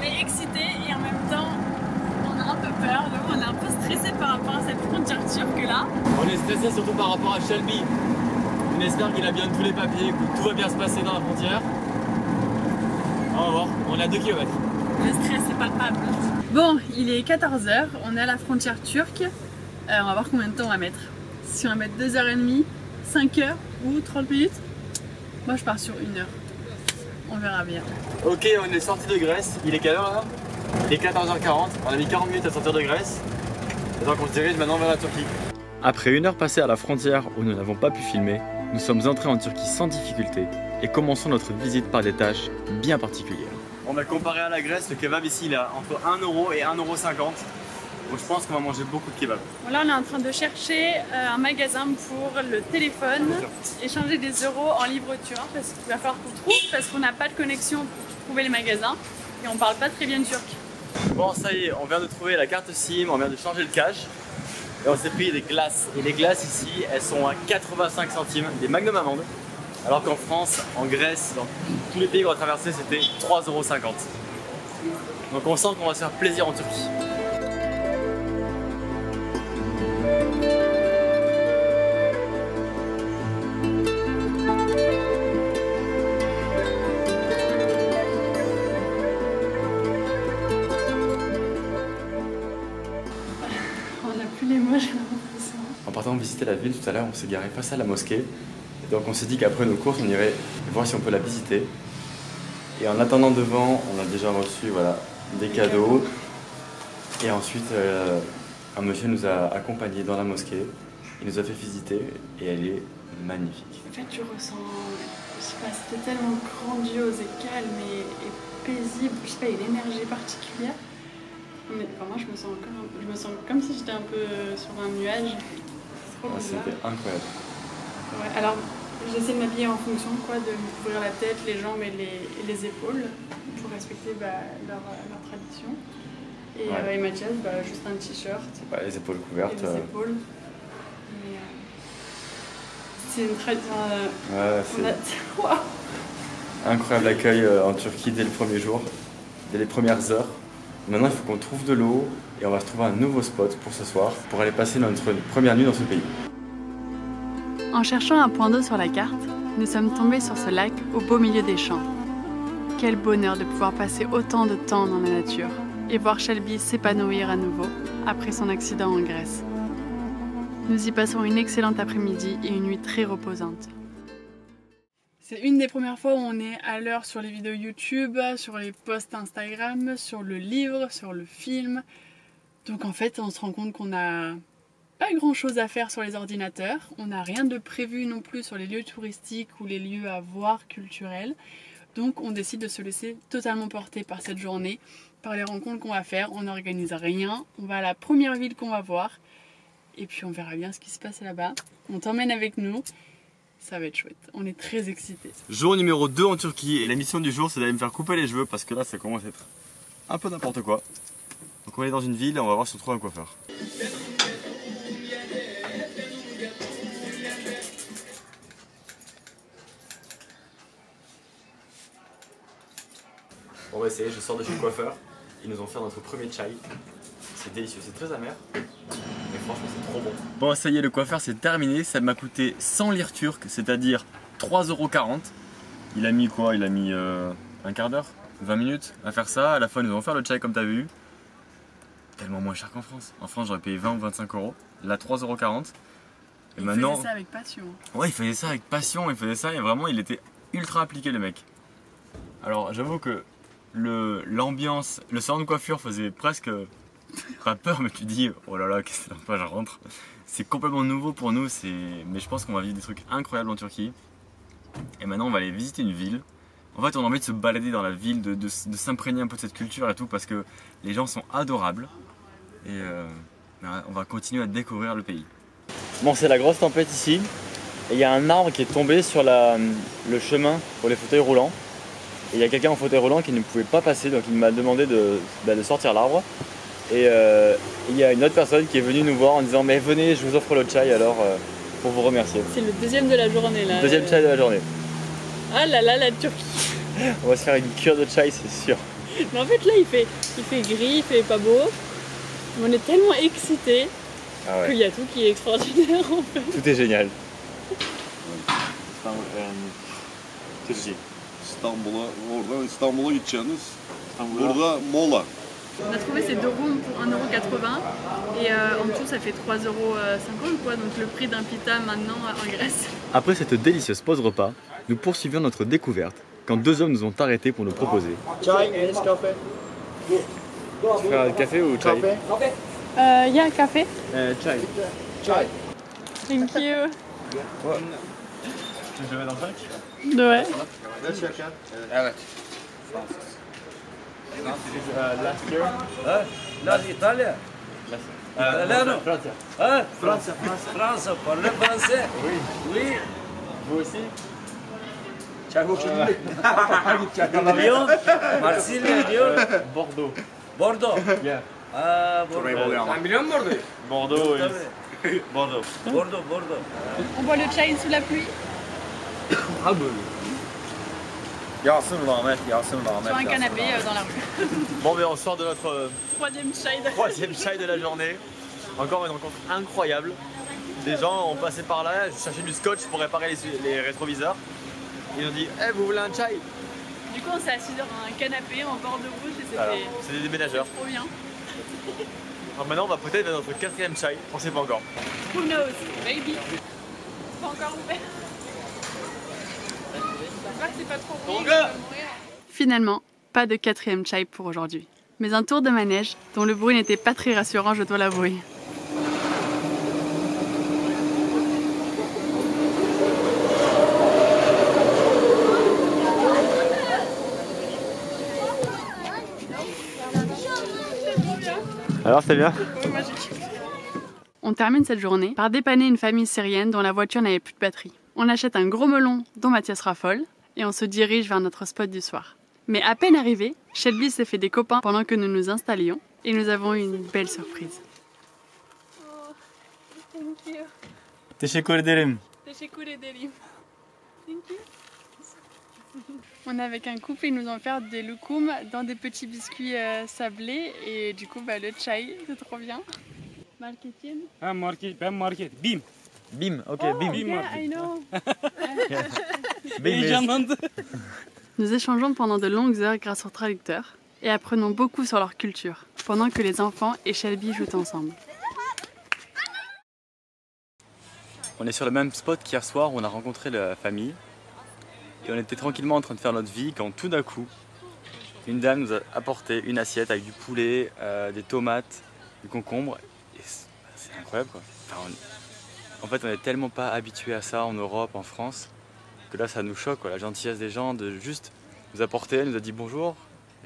On est excités et en même temps on a un peu peur, donc on est un peu stressé par rapport à cette frontière turque là. On est stressé surtout par rapport à Shelby. On espère qu'il a bien tous les papiers, que tout va bien se passer dans la frontière. On va voir, on est à 2 km. Le stress est palpable. Bon, il est 14 h, on est à la frontière turque. On va voir combien de temps on va mettre. Si on va mettre 2h30, 5 h ou 30 minutes. Moi je pars sur 1 heure. On verra bien. Ok, on est sorti de Grèce. Il est quelle heure là? Il est 14h40. On a mis 40 minutes à sortir de Grèce. Et donc on se dirige maintenant vers la Turquie. Après 1 heure passée à la frontière où nous n'avons pas pu filmer, nous sommes entrés en Turquie sans difficulté et commençons notre visite par des tâches bien particulières. On a comparé à la Grèce, le kebab ici il est entre 1 € et 1,50 €. Donc je pense qu'on va manger beaucoup de kebab. Bon, là on est en train de chercher un magasin pour le téléphone, échanger des euros en livres turcs parce qu'il va falloir qu'on trouve parce qu'on n'a pas de connexion pour trouver les magasins et on parle pas très bien turc. Bon ça y est, on vient de trouver la carte SIM, on vient de changer le cash et on s'est pris des glaces. Et les glaces ici, elles sont à 85 centimes, des Magnum amandes. Alors qu'en France, en Grèce, dans tous les pays qu'on a traversés, c'était 3,50 €. Donc on sent qu'on va se faire plaisir en Turquie. On n'a plus les mots, j'ai l'impression. En partant visiter la ville tout à l'heure, on s'est garé face à la mosquée. Donc on s'est dit qu'après nos courses, on irait voir si on peut la visiter. Et en attendant devant, on a déjà reçu voilà, des cadeaux. Et ensuite, un monsieur nous a accompagnés dans la mosquée. Il nous a fait visiter et elle est magnifique. En fait, tu ressens, je sais pas, c'était tellement grandiose et calme et paisible. Je sais pas, il y a une énergie particulière. Mais enfin, moi, je me sens comme si j'étais un peu sur un nuage. C'est trop bizarre. C'était incroyable. Ouais, alors, j'essaie de m'habiller en fonction quoi, de me couvrir la tête, les jambes et les épaules pour respecter leur tradition. Et, ouais. Et Mathias, juste un t-shirt. Ouais, les épaules couvertes. Et les épaules. Mais, c'est une tradition. Ouais, wow. Incroyable accueil en Turquie dès le premier jour, dès les premières heures. Maintenant, il faut qu'on trouve de l'eau et on va se trouver un nouveau spot pour ce soir pour aller passer notre première nuit dans ce pays. En cherchant un point d'eau sur la carte, nous sommes tombés sur ce lac au beau milieu des champs. Quel bonheur de pouvoir passer autant de temps dans la nature et voir Shelby s'épanouir à nouveau après son accident en Grèce. Nous y passons une excellente après-midi et une nuit très reposante. C'est une des premières fois où on est à l'heure sur les vidéos YouTube, sur les posts Instagram, sur le livre, sur le film. Donc en fait, on se rend compte qu'on n'a pas grand chose à faire sur les ordinateurs. On n'a rien de prévu non plus sur les lieux touristiques ou les lieux à voir culturels. Donc on décide de se laisser totalement porter par cette journée, par les rencontres qu'on va faire. On n'organise rien, on va à la première ville qu'on va voir et puis on verra bien ce qui se passe là-bas. On t'emmène avec nous, ça va être chouette, on est très excités. Jour numéro 2 en Turquie et la mission du jour c'est d'aller me faire couper les cheveux parce que là ça commence à être un peu n'importe quoi. Donc on est dans une ville et on va voir si on trouve un coiffeur. Bon bah c'est, je sors de chez le coiffeur, ils nous ont fait notre premier chai. C'est délicieux, c'est très amer, mais franchement c'est trop bon. Bon ça y est, le coiffeur c'est terminé, ça m'a coûté 100 lire turques, c'est-à-dire 3,40 €. Il a mis quoi? Il a mis un quart d'heure, 20 minutes à faire ça. À la fin ils nous ont fait le chai comme t'as vu. Tellement moins cher qu'en France. En France j'aurais payé 20 ou 25 €, là 3,40 €. Et maintenant... faisait ça avec passion. Ouais, il faisait ça avec passion, il faisait ça et vraiment il était ultra appliqué le mec. Alors j'avoue que l'ambiance, le salon de coiffure faisait presque pas peur, mais tu dis oh là là, qu'est-ce que c'est, je rentre. C'est complètement nouveau pour nous, mais je pense qu'on va vivre des trucs incroyables en Turquie. Et maintenant on va aller visiter une ville. En fait on a envie de se balader dans la ville, de s'imprégner un peu de cette culture et tout parce que les gens sont adorables. Et on va continuer à découvrir le pays. Bon, c'est la grosse tempête ici. Et il y a un arbre qui est tombé sur le chemin pour les fauteuils roulants. Et il y a quelqu'un en fauteuil roulant qui ne pouvait pas passer, donc il m'a demandé de sortir l'arbre. Et il y a une autre personne qui est venue nous voir en disant mais venez, je vous offre le chai alors pour vous remercier. C'est le deuxième de la journée là. Deuxième chai de la journée. Ah là là, la Turquie. On va se faire une cure de chai, c'est sûr. Mais en fait là il fait gris, il fait pas beau. On est tellement excités qu'il y a tout qui est extraordinaire en fait. Tout est génial. Türkiye. İstanbul'a gideceğiniz. Burada mola. On a trouvé ces 2 ronds pour 1,80 € et en dessous ça fait 3,50 € quoi, donc le prix d'un pita maintenant en Grèce. Après cette délicieuse pause repas, nous poursuivions notre découverte quand 2 hommes nous ont arrêtés pour nous proposer. Chai et Nescafé. Tu feras un café ou chai? Il y a un café? Chai. Chai. Thank you. Je vais dans le sac? Ouais. Evet. Last year? Last İtalya. Italiano. France, parle français. Oui. Oui. Vous aussi? Lyon, Marsilya, Lyon, Bordeaux. Bordeaux. Yeah. Bordeaux. Sen biliyor musun Bordeaux'u? Bordeaux Bordeaux. Bordeaux. On boit le chai sous la pluie Yağsın rahmet, yağsın sur un rahmet. canapé dans la rue. Bon, mais on sort de notre 3e chai de... 3e chai de la journée. Encore une rencontre incroyable. Des gens ont passé par là, cherché du scotch pour réparer les rétroviseurs. Ils ont dit hey, vous voulez un chai? Du coup on s'est assis sur un canapé en bord de rouge et c'était c'est des déménageurs. trop bien. Alors maintenant on va peut-être vers notre 4e chai, on sait pas encore. Who knows, maybe. C'est pas encore ouvert. J'espère que c'est pas trop rouge, on va mourir. Finalement, pas de 4e chai pour aujourd'hui. Mais un tour de manège dont le bruit n'était pas très rassurant, je dois l'avouer. Alors c'est bien? On termine cette journée par dépanner une famille syrienne dont la voiture n'avait plus de batterie. On achète un gros melon dont Mathias raffole et on se dirige vers notre spot du soir. Mais à peine arrivé, Shelby s'est fait des copains pendant que nous nous installions et nous avons eu une belle surprise. Oh, thank you. Teşekkür ederim. Teşekkür ederim. Thank you. On est avec un couple et ils nous ont fait des loukoums dans des petits biscuits sablés et du coup le chai, c'est trop bien. Marketing. Ha market, ben market. Bim. Bim, ok, Oh, bim. yeah, I know. Bim is- Heyecanlandı. Nous échangeons pendant de longues heures grâce au traducteur et apprenons beaucoup sur leur culture, pendant que les enfants et Shelby jouent ensemble. On est sur le même spot qu'hier soir où on a rencontré la famille. Et on était tranquillement en train de faire notre vie quand tout d'un coup, une dame nous a apporté une assiette avec du poulet, des tomates, du concombre. Et c'est incroyable quoi. Enfin, en fait on n'est tellement pas habitué à ça en Europe, en France, que là ça nous choque quoi. La gentillesse des gens de juste nous apporter, elle nous a dit bonjour.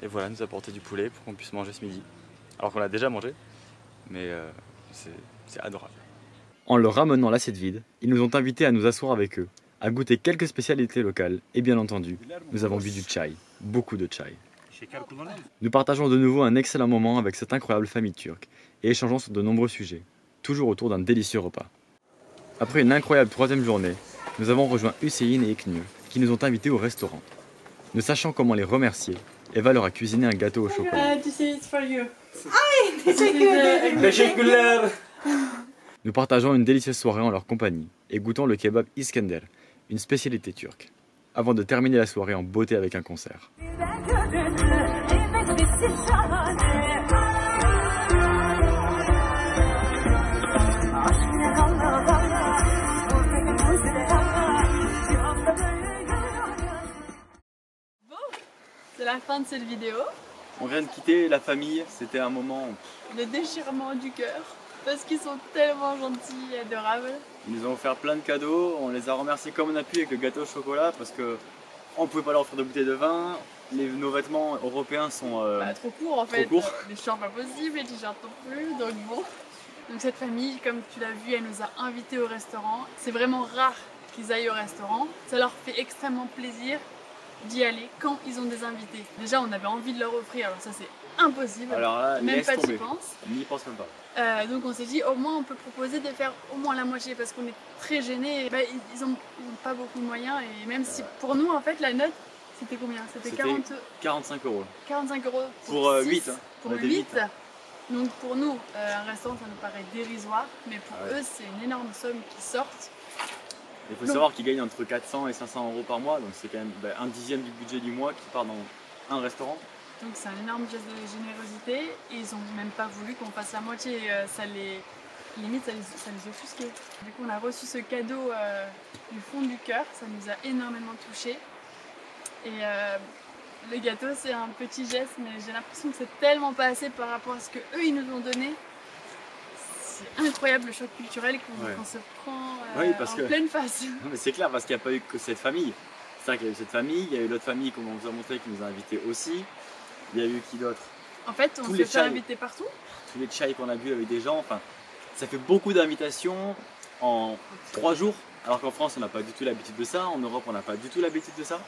Et voilà, nous apporter du poulet pour qu'on puisse manger ce midi. Alors qu'on l'a déjà mangé, mais c'est adorable. En leur ramenant l'assiette vide, ils nous ont invités à nous asseoir avec eux, à goûter quelques spécialités locales et bien entendu, nous avons bu du chai, beaucoup de chai. Nous partageons de nouveau un excellent moment avec cette incroyable famille turque et échangeons sur de nombreux sujets, toujours autour d'un délicieux repas. Après une incroyable 3e journée, nous avons rejoint Hüseyin et Eknur qui nous ont invités au restaurant. Ne sachant comment les remercier, Eva leur a cuisiné un gâteau au chocolat. Tu sais, it's for you. Teşekkürler. Nous partageons une délicieuse soirée en leur compagnie et goûtons le kebab Iskender, une spécialité turque, avant de terminer la soirée en beauté avec un concert. C'est la fin de cette vidéo. On vient de quitter la famille, c'était un moment... Le déchirement du cœur. Parce qu'ils sont tellement gentils et adorables. Ils nous ont offert plein de cadeaux, on les a remerciés comme on a pu avec le gâteau au chocolat parce que on pouvait pas leur offrir de bouteilles de vin, nos vêtements européens sont Trop court en fait. courts. Les shorts pas possible, les t-shirts non plus, donc bon. Donc cette famille, comme tu l'as vu, elle nous a invités au restaurant. C'est vraiment rare qu'ils aillent au restaurant. Ça leur fait extrêmement plaisir d'y aller quand ils ont des invités. Déjà on avait envie de leur offrir, alors ça c'est impossible. Alors là, même laisse pas t'y tomber. penses. N'y pense même pas. Donc on s'est dit au moins on peut proposer de faire au moins la moitié parce qu'on est très gênés. Ils ont pas beaucoup de moyens et même si pour nous en fait la note C'était combien? C'était C'était 45 €. 45 € Pour 6, 8. Hein. Pour On était 8. 8. Donc pour nous, un restaurant, ça nous paraît dérisoire, mais pour Ah ouais. eux, c'est une énorme somme qui sortent. Il faut Donc- savoir qu'ils gagnent entre 400 et 500 € par mois, donc c'est quand même un dixième du budget du mois qui part dans un restaurant. Donc c'est un énorme geste de générosité et ils ont même pas voulu qu'on fasse la moitié. Limite, ça les offusquait. Du coup, on a reçu ce cadeau du fond du cœur, ça nous a énormément touchés. Et le gâteau, c'est un petit geste, mais j'ai l'impression que c'est tellement pas assez par rapport à ce que eux ils nous ont donné. C'est incroyable le choc culturel qu'on se prend Oui, parce en que- pleine face. Non, mais c'est clair parce qu'il n'y a pas eu que cette famille. C'est vrai qu'il y a eu cette famille, il y a eu l'autre famille comme on vous a montré qui nous a invités aussi. Il y a eu qui d'autre? En fait, on Tous se les fait chais. inviter partout. Tous les chais qu'on a bu avec des gens, enfin, ça fait beaucoup d'invitations en 3 jours. Alors qu'en France, on n'a pas du tout l'habitude de ça. En Europe, on n'a pas du tout l'habitude de ça.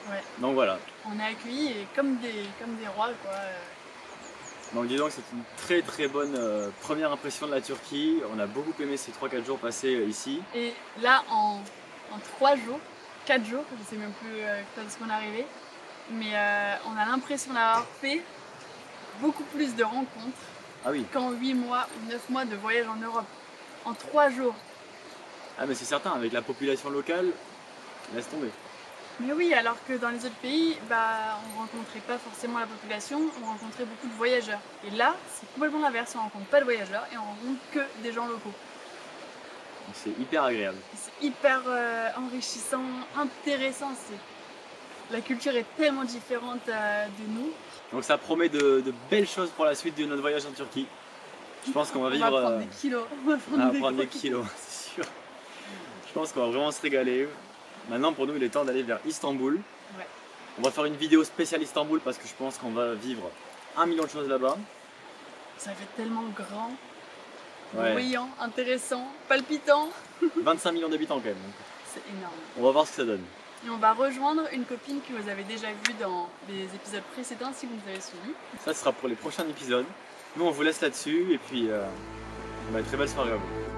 Ouais. Donc voilà. On est accueillis et comme des rois, quoi. Donc dis donc, c'est une très très bonne première impression de la Turquie. On a beaucoup aimé ces 3-4 jours passés ici. Et là, en 3 jours, 4 jours, je sais même plus quand est-ce qu'on est arrivé, mais on a l'impression d'avoir fait beaucoup plus de rencontres Ah oui, qu'en 8 mois ou 9 mois de voyage en Europe. En 3 jours. ah, mais c'est certain, avec la population locale, laisse tomber. Mais oui, alors que dans les autres pays, bah, on rencontrait pas forcément la population, on rencontrait beaucoup de voyageurs. Et là, c'est complètement l'inverse, on rencontre pas de voyageurs et on rencontre que des gens locaux. Donc c'est hyper agréable. Et c'est hyper enrichissant, intéressant. La culture est tellement différente de nous. Donc ça promet de belles choses pour la suite de notre voyage en Turquie. Je pense qu'on va On vivre. va prendre des kilos. On va prendre On va des prendre gros des kilos, c'est sûr. Je pense qu'on va vraiment se régaler. Maintenant, pour nous, il est temps d'aller vers Istanbul. Ouais. On va faire une vidéo spéciale Istanbul parce que je pense qu'on va vivre 1 million de choses là-bas. Ça fait tellement grand, Ouais. bruyant, intéressant, palpitant. 25 millions d'habitants quand même. Donc, C'est énorme. on va voir ce que ça donne. Et on va rejoindre une copine que vous avez déjà vue dans les épisodes précédents si vous nous avez suivis. Ça sera pour les prochains épisodes. Nous, on vous laisse là-dessus et puis on a une très belle soirée à vous.